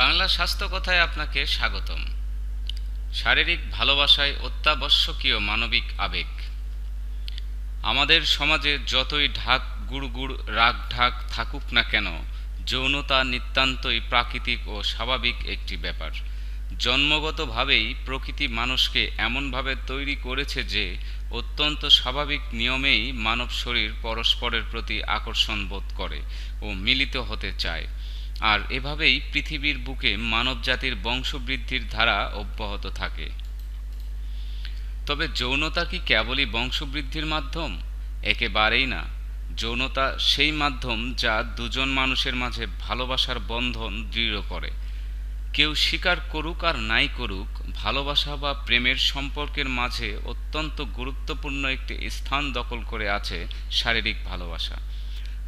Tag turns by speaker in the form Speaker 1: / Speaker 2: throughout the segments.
Speaker 1: বাংলা স্বাস্থ্য কথায় আপনাকে স্বাগতম। শারীরিক ভালোবাসায় অত্যাবশ্যকীয় মানবিক আবেগ। আমাদের সমাজে যতই ঢাক গুড়গুড় রাগ ঢাক থাকুক না কেন, যৌনতা নিতান্তই প্রাকৃতিক ও স্বাভাবিক একটি ব্যাপার। জন্মগতভাবেই প্রকৃতি মানুষকে এমনভাবে তৈরি করেছে যে অত্যন্ত স্বাভাবিক নিয়মেই মানব শরীর পরস্পরের প্রতি আকর্ষণ বোধ করে ও মিলিত হতে চায়। আর এভাবেই পৃথিবীর বুকে মানবজাতির বংশবৃদ্ধির ধারা অব্যাহত থাকে। তবে যৌনতা কি কেবলই বংশবৃদ্ধির মাধ্যম? একেবারেই না। যৌনতা সেই মাধ্যম যা দুজন মানুষের মাঝে ভালোবাসার বন্ধন দৃঢ় করে। কেউ স্বীকার করুক আর নাই করুক, ভালোবাসা বা প্রেমের সম্পর্কের মাঝে অত্যন্ত গুরুত্বপূর্ণ একটি স্থান দখল করে আছে শারীরিক ভালোবাসা।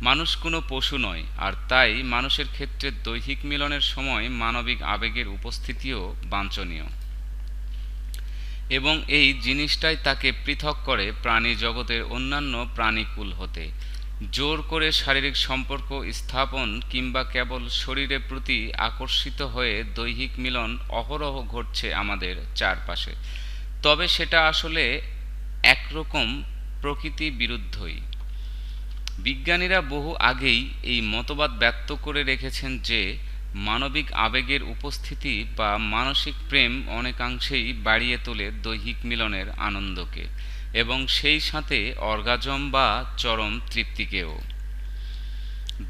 Speaker 1: মানুষ কোনো পশু নয়, আর তাই মানুষের ক্ষেত্রে দৈহিক মিলনের সময় মানবিক আবেগের উপস্থিতিও বাঞ্ছনীয়। এবং এই জিনিসটাই তাকে পৃথক করে প্রাণী জগতের অন্যান্য প্রাণীকুল হতে। জোর করে শারীরিক সম্পর্ক স্থাপন কিংবা কেবল শরীরের প্রতি আকর্ষিত হয়ে দৈহিক মিলন অহরহ ঘটছে আমাদের চারপাশে। তবে সেটা আসলে একরকম প্রকৃতি বিরুদ্ধই। বিজ্ঞানীরা বহু আগেই এই মতবাদ ব্যক্ত করে রেখেছেন যে মানবিক আবেগের উপস্থিতি বা মানসিক প্রেম অনেকাংশেই বাড়িয়ে তোলে দৈহিক মিলনের আনন্দকে এবং সেই সাথে অর্গাজম বা চরম তৃপ্তিকেও।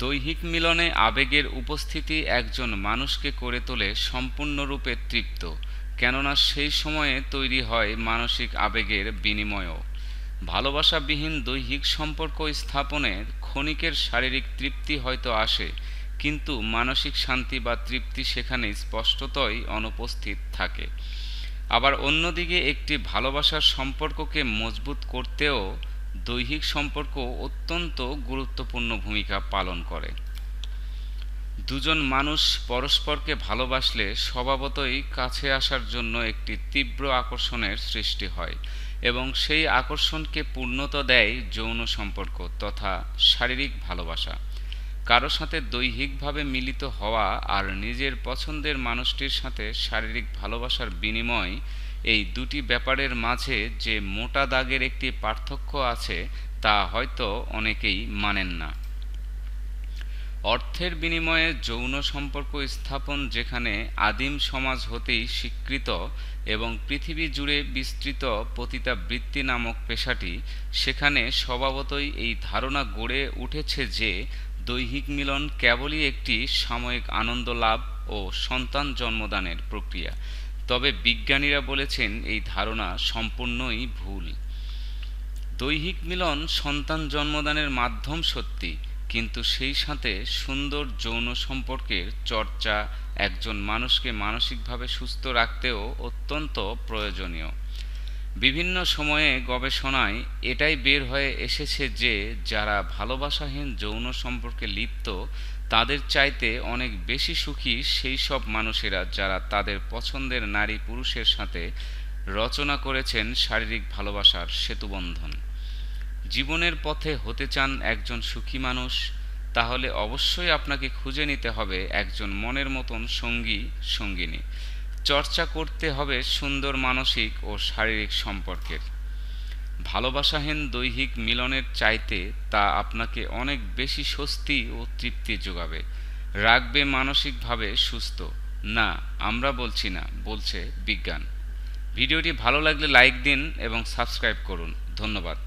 Speaker 1: দৈহিক মিলনে আবেগের উপস্থিতি একজন মানুষকে করে তোলে সম্পূর্ণরূপে তৃপ্ত, কেননা সেই সময়ে তৈরি হয় মানসিক আবেগের বিনিময়ও। ভালোবাসাবিহীন দৈহিক সম্পর্ক স্থাপনের ক্ষণিকের শারীরিক তৃপ্তি হয়তো আসে, কিন্তু মানসিক শান্তি বা তৃপ্তি সেখানে স্পষ্টতই অনুপস্থিত থাকে। আবার অন্যদিকে একটি ভালোবাসার সম্পর্ককে মজবুত করতেও দৈহিক সম্পর্ক অত্যন্ত গুরুত্বপূর্ণ ভূমিকা পালন করে। দুজন মানুষ পরস্পরকে ভালোবাসলে স্বভাবতই কাছে আসার জন্য একটি তীব্র আকর্ষণের সৃষ্টি হয় এবং সেই আকর্ষণকে পূর্ণতা দেয় যৌন সম্পর্ক তথা শারীরিক ভালোবাসা। কারো সাথে দৈহিকভাবে মিলিত হওয়া আর নিজের পছন্দের মানুষটির সাথে শারীরিক ভালোবাসার বিনিময়, এই দুটি ব্যাপারের মাঝে যে মোটা দাগের একটি পার্থক্য আছে তা হয়তো অনেকেই মানেন না। অর্থের বিনিময়ে যৌন সম্পর্ক স্থাপন যেখানে আদিম সমাজ হতেই স্বীকৃত এবং পৃথিবী জুড়ে বিস্তৃত পতিতাবৃত্তি নামক পেশাটি, সেখানে স্বভাবতই এই ধারণা গড়ে উঠেছে যে দৈহিক মিলন কেবলই একটি সাময়িক আনন্দ লাভ ও সন্তান জন্মদানের প্রক্রিয়া। তবে বিজ্ঞানীরা বলেছেন এই ধারণা সম্পূর্ণই ভুল। দৈহিক মিলন সন্তান জন্মদানের মাধ্যম সত্যি, কিন্তু সেই সাথে সুন্দর যৌন সম্পর্কের চর্চা একজন মানুষকে মানসিকভাবে সুস্থ রাখতেও অত্যন্ত প্রয়োজনীয়। বিভিন্ন সময়ে গবেষণায় এটাই বের হয়ে এসেছে যে যারা ভালোবাসাহীন যৌন সম্পর্কে লিপ্ত তাদের চাইতে অনেক বেশি সুখী সেই সব মানুষেরা যারা তাদের পছন্দের নারী পুরুষের সাথে রচনা করেছেন শারীরিক ভালোবাসার সেতুবন্ধন। জীবনের পথে হতে চান একজন সুখী মানুষ, তাহলে অবশ্যই আপনাকে খুঁজে নিতে হবে একজন মনের মতন সঙ্গী সঙ্গিনী। চর্চা করতে হবে সুন্দর মানসিক ও শারীরিক সম্পর্কের। ভালোবাসাহীন দৈহিক মিলনের চাইতে তা আপনাকে অনেক বেশি স্বস্তি ও তৃপ্তি যোগাবে, রাখবে মানসিকভাবে সুস্থ। না, আমরা বলছি না, বলছে বিজ্ঞান। ভিডিওটি ভালো লাগলে লাইক দিন এবং সাবস্ক্রাইব করুন। ধন্যবাদ।